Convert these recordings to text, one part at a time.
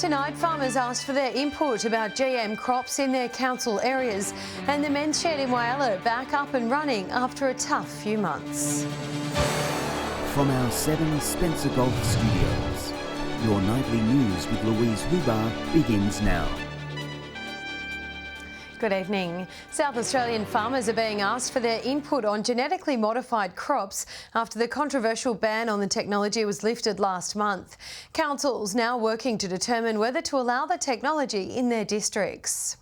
tonight, farmers asked for their input about GM crops in their council areas, and the men's shed in Whyalla back up and running after a tough few months. From our 7 Spencer Golf Studios, your nightly news with Louise Hubar begins now. Good evening. South Australian farmers are being asked for their input on genetically modified crops after the controversial ban on the technology was lifted last month. Councils now working to determine whether to allow the technology in their districts.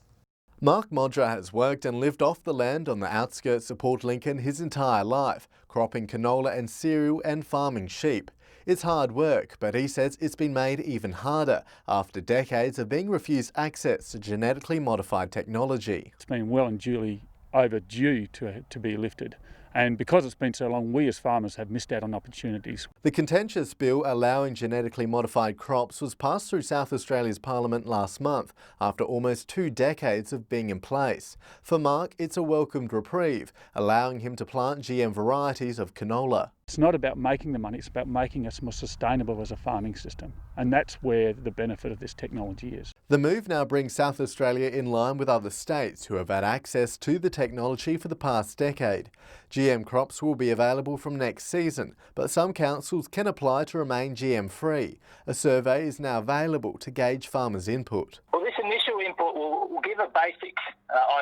Mark Modra has worked and lived off the land on the outskirts of Port Lincoln his entire life, cropping canola and cereal and farming sheep. It's hard work, but he says it's been made even harder after decades of being refused access to genetically modified technology. It's been well and duly overdue to be lifted. And because it's been so long, we as farmers have missed out on opportunities. The contentious bill allowing genetically modified crops was passed through South Australia's Parliament last month after almost 2 decades of being in place. For Mark, it's a welcomed reprieve, allowing him to plant GM varieties of canola. It's not about making the money, it's about making us more sustainable as a farming system. And that's where the benefit of this technology is. The move now brings South Australia in line with other states who have had access to the technology for the past decade. GM crops will be available from next season, but some councils can apply to remain GM-free. A survey is now available to gauge farmers' input. Well, this initial input will give a basic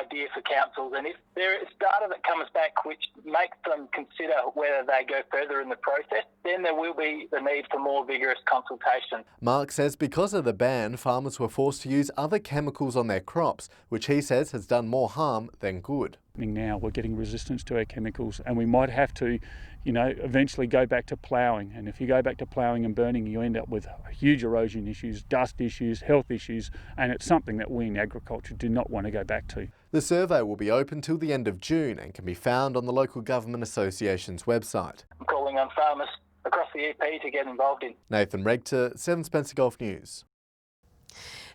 idea for councils, and if there is data that comes back which makes them consider whether they go further in the process, then there will be the need for more vigorous consultation. Mark says because of the ban, farmers were forced to use other chemicals on their crops, which he says has done more harm than good. Now we're getting resistance to our chemicals, and we might have to, eventually go back to ploughing. And if you go back to ploughing and burning, you end up with huge erosion issues, dust issues, health issues, and it's something that we in agriculture do not want to go back to. The survey will be open till the end of June and can be found on the Local Government Association's website. I'm calling on farmers across the EP to get involved in. Nathan Regter, 7 Spencer Golf News.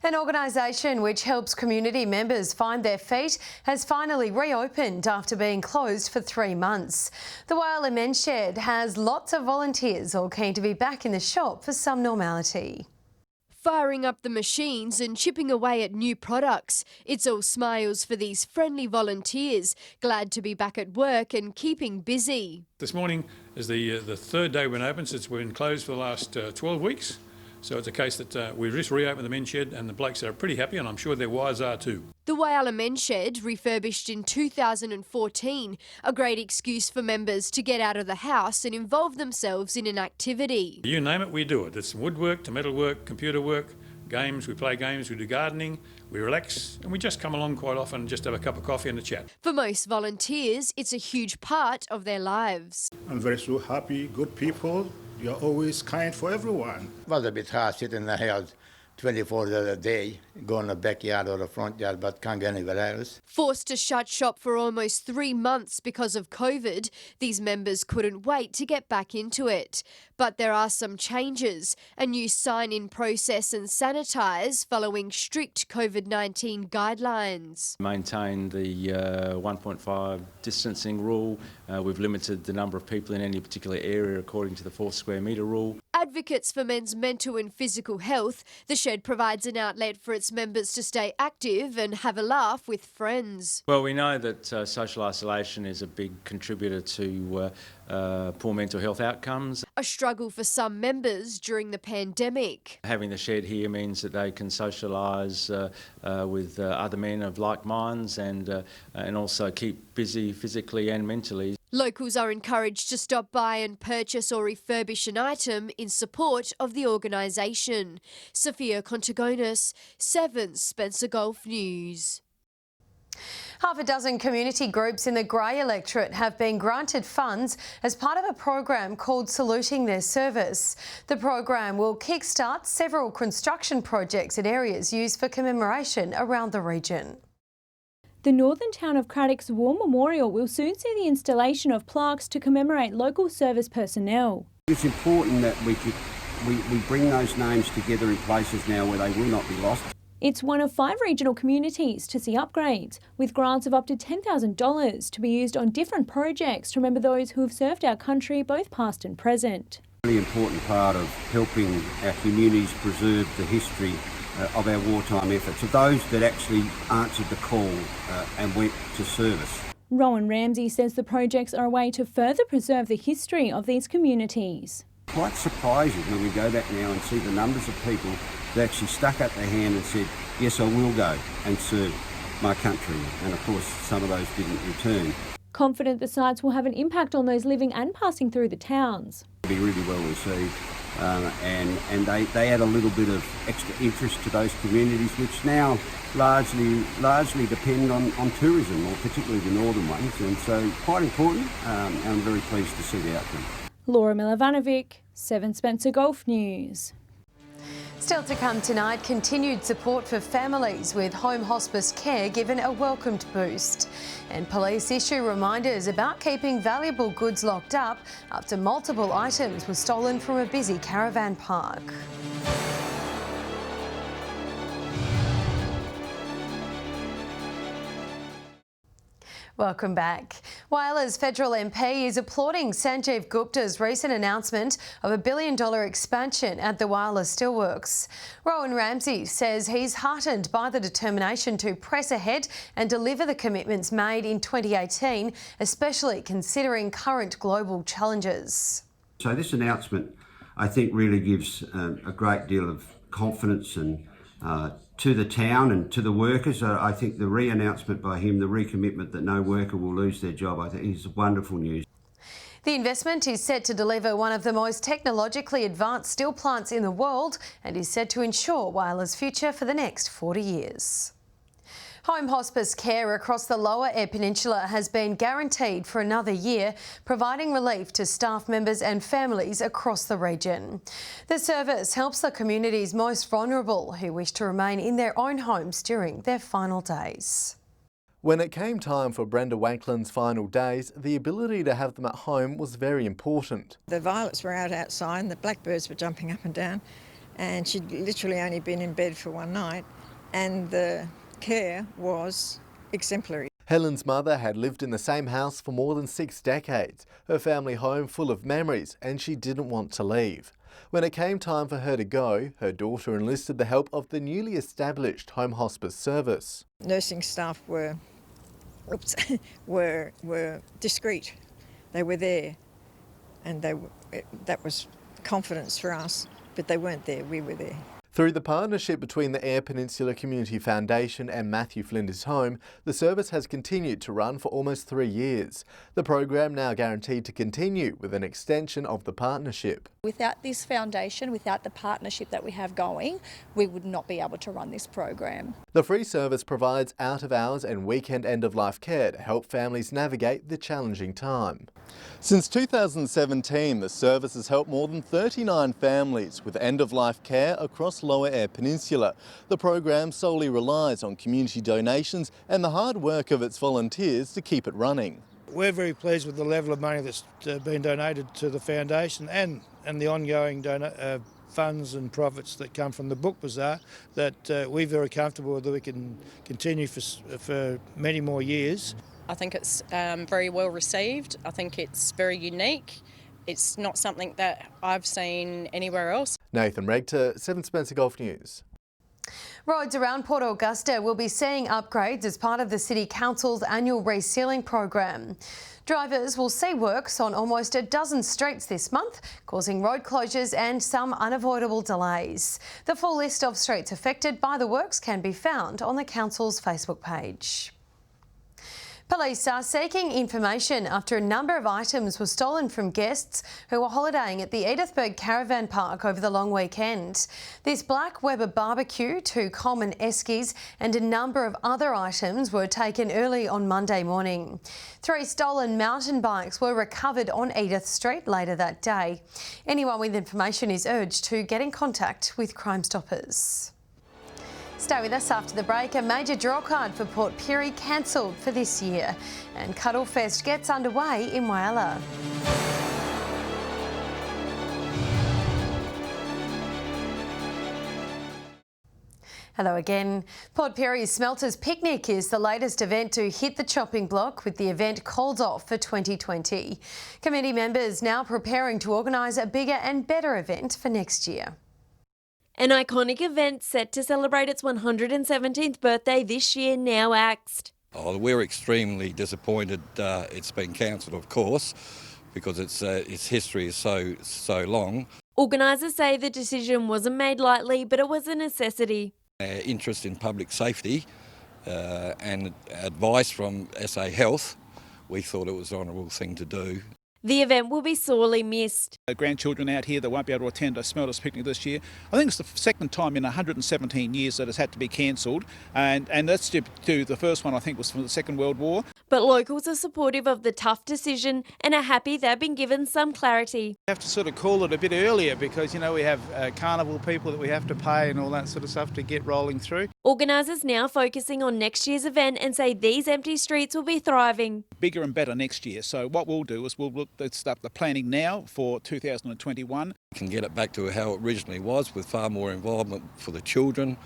An organisation which helps community members find their feet has finally reopened after being closed for 3 months. The Whyalla Men's Shed has lots of volunteers all keen to be back in the shop for some normality. Firing up the machines and chipping away at new products. It's all smiles for these friendly volunteers, glad to be back at work and keeping busy. This morning is the third day we've been open since we've been closed for the last 12 weeks. So it's a case that we've just reopened the men's shed and the blokes are pretty happy, and I'm sure their wives are too. The Whyalla Men's Shed, refurbished in 2014, a great excuse for members to get out of the house and involve themselves in an activity. You name it, we do it. It's woodwork to metalwork, computer work, games, we play games, we do gardening, we relax, and we just come along quite often and just have a cup of coffee and a chat. For most volunteers, it's a huge part of their lives. I'm very so happy, good people. You're always kind for everyone. It was a bit hard sitting in the house 24 hours a day, go in the backyard or the front yard, but can't go anywhere else. Forced to shut shop for almost 3 months because of COVID, these members couldn't wait to get back into it. But there are some changes. A new sign-in process and sanitise following strict COVID-19 guidelines. Maintain the 1.5 distancing rule. We've limited the number of people in any particular area according to the 4 square metre rule. Advocates for men's mental and physical health, the shed provides an outlet for its members to stay active and have a laugh with friends. Well, we know that social isolation is a big contributor to poor mental health outcomes. A struggle for some members during the pandemic. Having the shed here means that they can socialise with other men of like minds and also keep busy physically and mentally. Locals are encouraged to stop by and purchase or refurbish an item in support of the organisation. Sophia Contagonis, 7 Spencer Golf News. Half a dozen community groups in the Grey electorate have been granted funds as part of a program called Saluting Their Service. The program will kickstart several construction projects in areas used for commemoration around the region. The northern town of Craddock's War Memorial will soon see the installation of plaques to commemorate local service personnel. It's important that we bring those names together in places now where they will not be lost. It's one of 5 regional communities to see upgrades, with grants of up to $10,000 to be used on different projects to remember those who have served our country, both past and present. A really important part of helping our communities preserve the history of our wartime efforts, of those that actually answered the call and went to service. Rowan Ramsey says the projects are a way to further preserve the history of these communities. Quite surprising when we go back now and see the numbers of people that actually stuck up their hand and said, yes, I will go and serve my country. And of course, some of those didn't return. Confident the sites will have an impact on those living and passing through the towns. It'll be really well received. And they add a little bit of extra interest to those communities, which now largely depend on tourism, or particularly the northern ones, and so quite important, and I'm very pleased to see the outcome. Laura Milovanovic, 7 Spencer Golf News. Still to come tonight, continued support for families with home hospice care given a welcomed boost. And police issue reminders about keeping valuable goods locked up after multiple items were stolen from a busy caravan park. Welcome back. Wyala's federal MP is applauding Sanjeev Gupta's recent announcement of a $1 billion expansion at the Wyala Steelworks. Rowan Ramsey says he's heartened by the determination to press ahead and deliver the commitments made in 2018, especially considering current global challenges. So this announcement, I think, really gives a great deal of confidence and to the town and to the workers. I think the re-announcement by him, the recommitment that no worker will lose their job, I think is wonderful news. The investment is set to deliver one of the most technologically advanced steel plants in the world and is set to ensure Wyala's future for the next 40 years. Home hospice care across the Lower Eyre Peninsula has been guaranteed for another year, providing relief to staff members and families across the region. The service helps the community's most vulnerable who wish to remain in their own homes during their final days. When it came time for Brenda Wankland's final days, the ability to have them at home was very important. The violets were out outside and the blackbirds were jumping up and down, and she'd literally only been in bed for one night, and the care was exemplary. Helen's mother had lived in the same house for more than 6 decades, her family home full of memories, and she didn't want to leave. When it came time for her to go, her daughter enlisted the help of the newly established home hospice service. Nursing staff were discreet. They were there, and that was confidence for us, but they weren't there, we were there. Through the partnership between the Eyre Peninsula Community Foundation and Matthew Flinders Home, the service has continued to run for almost 3 years. The program now guaranteed to continue with an extension of the partnership. Without this foundation, without the partnership that we have going, we would not be able to run this program. The free service provides out-of-hours and weekend end-of-life care to help families navigate the challenging time. Since 2017, the service has helped more than 39 families with end-of-life care across Lower Eyre Peninsula. The program solely relies on community donations and the hard work of its volunteers to keep it running. We're very pleased with the level of money that's been donated to the foundation and the ongoing funds and profits that come from the book bazaar, that we're very comfortable that we can continue for many more years. I think it's very well received. I think it's very unique. It's not something that I've seen anywhere else. Nathan Regter, 7 Spencer Golf News. Roads around Port Augusta will be seeing upgrades as part of the City Council's annual resealing program. Drivers will see works on almost a dozen streets this month, causing road closures and some unavoidable delays. The full list of streets affected by the works can be found on the Council's Facebook page. Police are seeking information after a number of items were stolen from guests who were holidaying at the Edithburgh Caravan Park over the long weekend. This black Weber barbecue, 2 common eskies and a number of other items were taken early on Monday morning. 3 stolen mountain bikes were recovered on Edith Street later that day. Anyone with information is urged to get in contact with Crime Stoppers. Stay with us after the break. A major draw card for Port Pirie cancelled for this year, and Cuddlefest gets underway in Wyala. Hello again. Port Pirie's Smelters Picnic is the latest event to hit the chopping block, with the event called off for 2020. Committee members now preparing to organise a bigger and better event for next year. An iconic event set to celebrate its 117th birthday this year now axed. Oh, we're extremely disappointed it's been cancelled, of course, because its history is so long. Organisers say the decision wasn't made lightly, but it was a necessity. Interest in public safety and advice from SA Health, we thought it was an honourable thing to do. The event will be sorely missed. Grandchildren out here that won't be able to attend a Smelters picnic this year. I think it's the second time in 117 years that it's had to be cancelled, and that's due to the first one I think was from the Second World War. But locals are supportive of the tough decision and are happy they've been given some clarity. We have to sort of call it a bit earlier because, you know, we have carnival people that we have to pay and all that sort of stuff to get rolling through. Organisers now focusing on next year's event and say these empty streets will be thriving. Bigger and better next year. So what we'll do is we'll start the planning now for 2021. We can get it back to how it originally was with far more involvement for the children.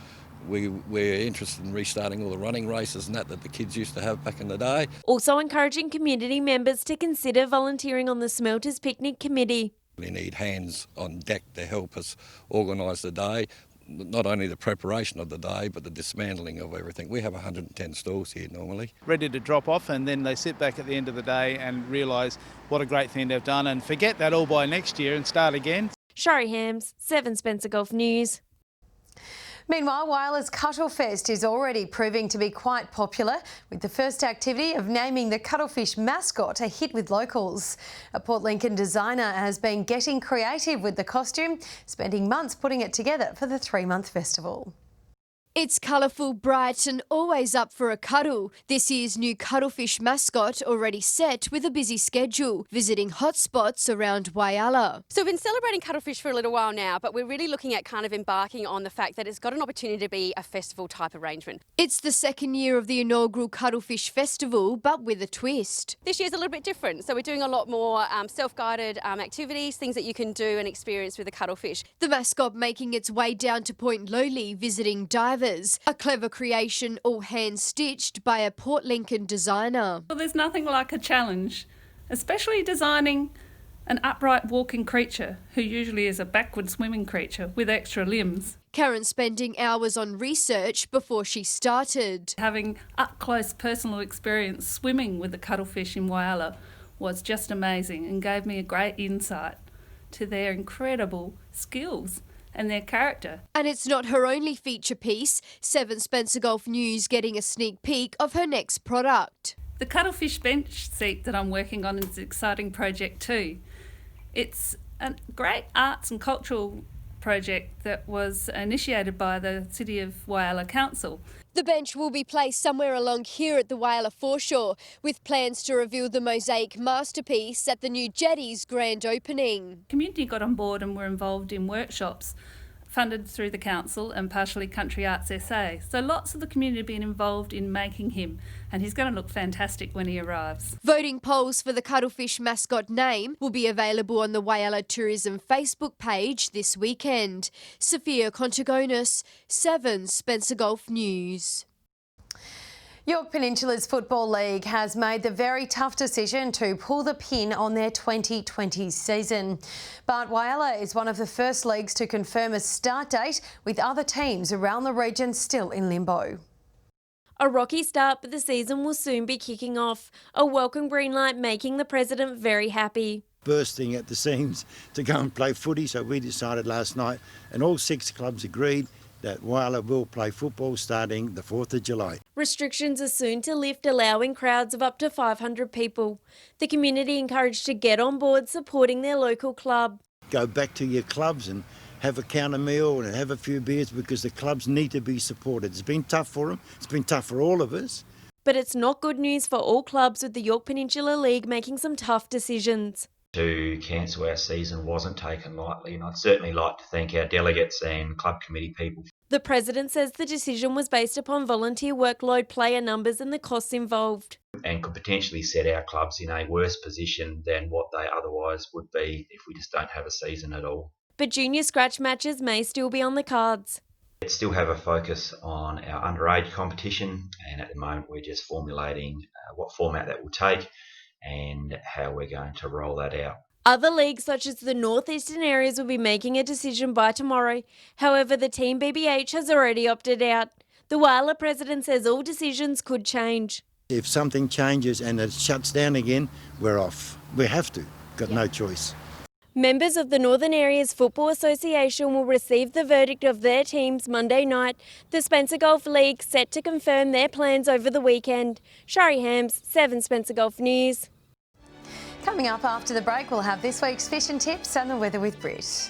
We're interested in restarting all the running races and that the kids used to have back in the day. Also encouraging community members to consider volunteering on the Smelters Picnic Committee. We need hands on deck to help us organise the day. Not only the preparation of the day, but the dismantling of everything. We have 110 stalls here normally. Ready to drop off, and then they sit back at the end of the day and realise what a great thing they've done and forget that all by next year and start again. Shari Hams, 7 Spencer Golf News. Meanwhile, Wyala's Cuddlefest is already proving to be quite popular, with the first activity of naming the Cuddlefish Mascot a hit with locals. A Port Lincoln designer has been getting creative with the costume, spending months putting it together for the 3-month festival. It's colourful, bright and always up for a cuddle. This year's new Cuddlefish Mascot already set with a busy schedule, visiting hotspots around Wyala. So we've been celebrating Cuddlefish for a little while now, but we're really looking at kind of embarking on the fact that it's got an opportunity to be a festival type arrangement. It's the second year of the inaugural Cuddlefish Festival, but with a twist. This year's a little bit different, so we're doing a lot more self-guided activities, things that you can do and experience with the cuddlefish. The mascot making its way down to Point Lowly, visiting divers. A clever creation all hand-stitched by a Port Lincoln designer. Well, there's nothing like a challenge, especially designing an upright walking creature who usually is a backward swimming creature with extra limbs. Karen spending hours on research before she started. Having up-close personal experience swimming with the cuttlefish in Wyala was just amazing and gave me a great insight to their incredible skills and their character. And it's not her only feature piece. 7 Spencer Golf News getting a sneak peek of her next product. The cuttlefish bench seat that I'm working on is an exciting project too. It's a great arts and cultural project that was initiated by the City of Wyala Council. The bench will be placed somewhere along here at the Wyala foreshore, with plans to reveal the mosaic masterpiece at the new jetty's grand opening. Community got on board and were involved in workshops funded through the council and partially Country Arts SA. So lots of the community have been involved in making him, and he's going to look fantastic when he arrives. Voting polls for the Cuddlefish Mascot name will be available on the Wyala Tourism Facebook page this weekend. Sophia Contagonis, 7 Spencer Golf News. York Peninsula's Football League has made the very tough decision to pull the pin on their 2020 season. But Wyala is one of the first leagues to confirm a start date, with other teams around the region still in limbo. A rocky start, but the season will soon be kicking off. A welcome green light making the president very happy. Bursting at the seams to go and play footy, so we decided last night, and all 6 clubs agreed that Wyala will play football starting the 4th of July. Restrictions are soon to lift, allowing crowds of up to 500 people. The community encouraged to get on board supporting their local club. Go back to your clubs and have a counter meal and have a few beers, because the clubs need to be supported. It's been tough for them. It's been tough for all of us. But it's not good news for all clubs, with the York Peninsula League making some tough decisions. To cancel our season wasn't taken lightly, and I'd certainly like to thank our delegates and club committee people. The president says the decision was based upon volunteer workload, player numbers and the costs involved. And could potentially set our clubs in a worse position than what they otherwise would be if we just don't have a season at all. But junior scratch matches may still be on the cards. We still have a focus on our underage competition, and at the moment we're just formulating what format that will take and how we're going to roll that out. Other leagues such as the northeastern areas will be making a decision by tomorrow. However, the Team BBH has already opted out. The Whyalla president says all decisions could change. If something changes and it shuts down again, we're off. We have to. Got no choice. Members of the Northern Areas Football Association will receive the verdict of their teams Monday night. The Spencer Golf League set to confirm their plans over the weekend. Shari Hams, 7 Spencer Golf News. Coming up after the break, we'll have this week's fish and tips and the weather with Brit.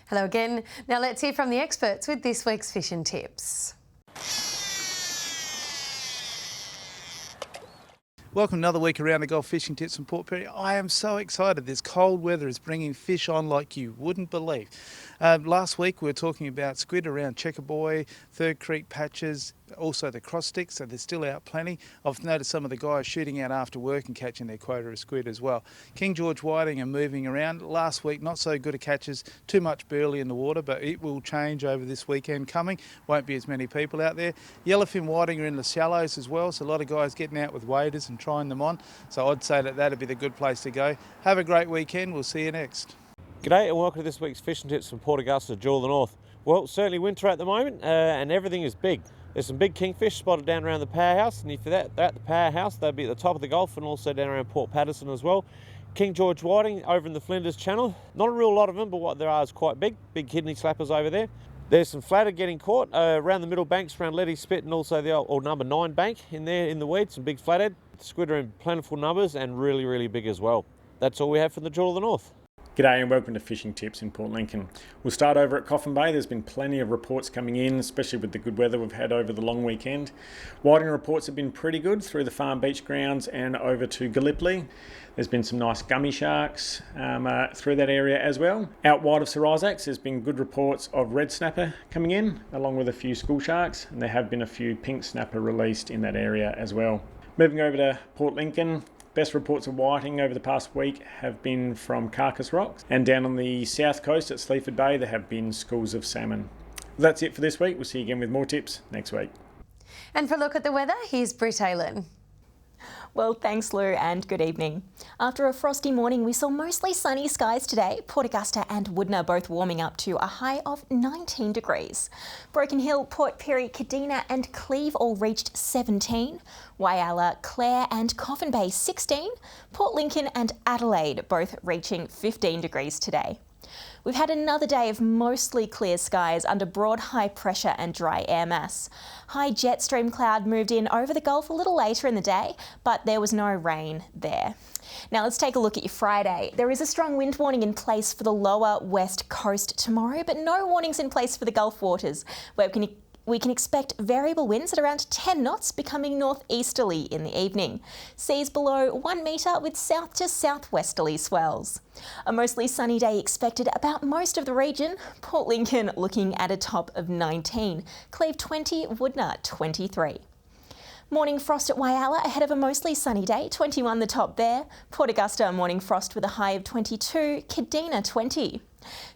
Hello again. Now let's hear from the experts with this week's fish and tips. Welcome another week around the Gulf Fishing Tips from Port Pirie. I am so excited. This cold weather is bringing fish on like you wouldn't believe. Last week we were talking about squid around Checker Buoy, Third Creek patches, also the cross sticks, so they're still out plenty. I've noticed some of the guys shooting out after work and catching their quota of squid as well. King George whiting are moving around. Last week not so good at catches, too much burley in the water, but it will change over this weekend coming. Won't be as many people out there. Yellowfin whiting are in the shallows as well, so a lot of guys getting out with waders and trying them on. So I'd say that that'd be the good place to go. Have a great weekend. We'll see you next. G'day and welcome to this week's Fishing Tips from Port Augusta, Jewel of the North. Well, certainly winter at the moment and everything is big. There's some big kingfish spotted down around the powerhouse, and if they're at the powerhouse, they'll be at the top of the Gulf and also down around Port Patterson as well. King George whiting over in the Flinders Channel. Not a real lot of them, but what there are is quite big. Big kidney slappers over there. There's some flathead getting caught around the middle banks, around Letty Spit and also the old number 9 bank in there in the weeds. Some big flathead. Squid are in plentiful numbers and really, really big as well. That's all we have from the Jewel of the North. G'day and welcome to Fishing Tips in Port Lincoln. We'll start over at Coffin Bay. There's been plenty of reports coming in, especially with the good weather we've had over the long weekend. Whiting reports have been pretty good through the farm beach grounds and over to Gallipoli. There's been some nice gummy sharks through that area as well. Out wide of Sir Isaac's, there's been good reports of red snapper coming in, along with a few school sharks, and there have been a few pink snapper released in that area as well. Moving over to Port Lincoln, best reports of whiting over the past week have been from Carcass Rocks, and down on the south coast at Sleaford Bay there have been schools of salmon. Well, that's it for this week. We'll see you again with more tips next week. And for a look at the weather, here's Brit Aylen. Well, thanks Lou and good evening. After a frosty morning, we saw mostly sunny skies today. Port Augusta and Woodner both warming up to a high of 19 degrees. Broken Hill, Port Pirie, Kadina and Cleve all reached 17. Whyalla, Clare and Coffin Bay 16. Port Lincoln and Adelaide both reaching 15 degrees today. We've had another day of mostly clear skies under broad high pressure and dry air mass. High jet stream cloud moved in over the Gulf a little later in the day, but there was no rain there. Now let's take a look at your Friday. There is a strong wind warning in place for the lower west coast tomorrow, but no warnings in place for the Gulf waters, where we can expect variable winds at around 10 knots, becoming northeasterly in the evening. Seas below 1 metre with south to southwesterly swells. A mostly sunny day expected about most of the region. Port Lincoln looking at a top of 19. Cleve 20, Woodner 23. Morning frost at Whyalla ahead of a mostly sunny day, 21 the top there. Port Augusta morning frost with a high of 22, Kadina 20.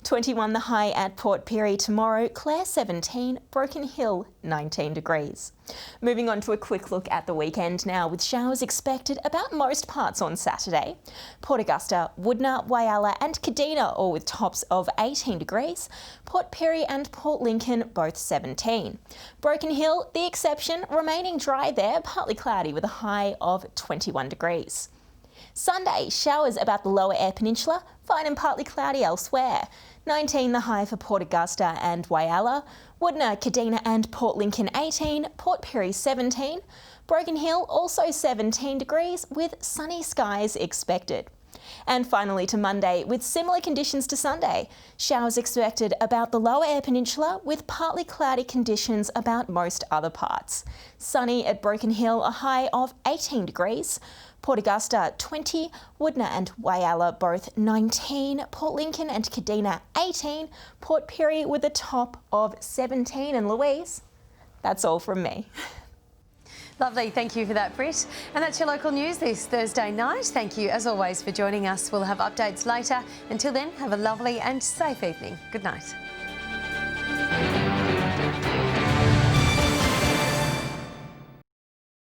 21 the high at Port Pirie tomorrow, Clare 17, Broken Hill 19 degrees. Moving on to a quick look at the weekend now, with showers expected about most parts on Saturday. Port Augusta, Woodner, Whyalla and Kadina all with tops of 18 degrees. Port Pirie and Port Lincoln both 17. Broken Hill, the exception, remaining dry there, partly cloudy with a high of 21 degrees. Sunday, showers about the lower Eyre Peninsula, fine and partly cloudy elsewhere. 19 the high for Port Augusta and Whyalla. Woodner, Kadina and Port Lincoln 18, Port Pirie 17. Broken Hill also 17 degrees with sunny skies expected. And finally to Monday, with similar conditions to Sunday. Showers expected about the lower Eyre Peninsula with partly cloudy conditions about most other parts. Sunny at Broken Hill, a high of 18 degrees. Port Augusta 20, Woodner and Whyalla both 19, Port Lincoln and Kadina 18, Port Pirie with a top of 17. And Louise, that's all from me. Lovely, thank you for that, Brit. And that's your local news this Thursday night. Thank you as always for joining us. We'll have updates later. Until then, have a lovely and safe evening. Good night.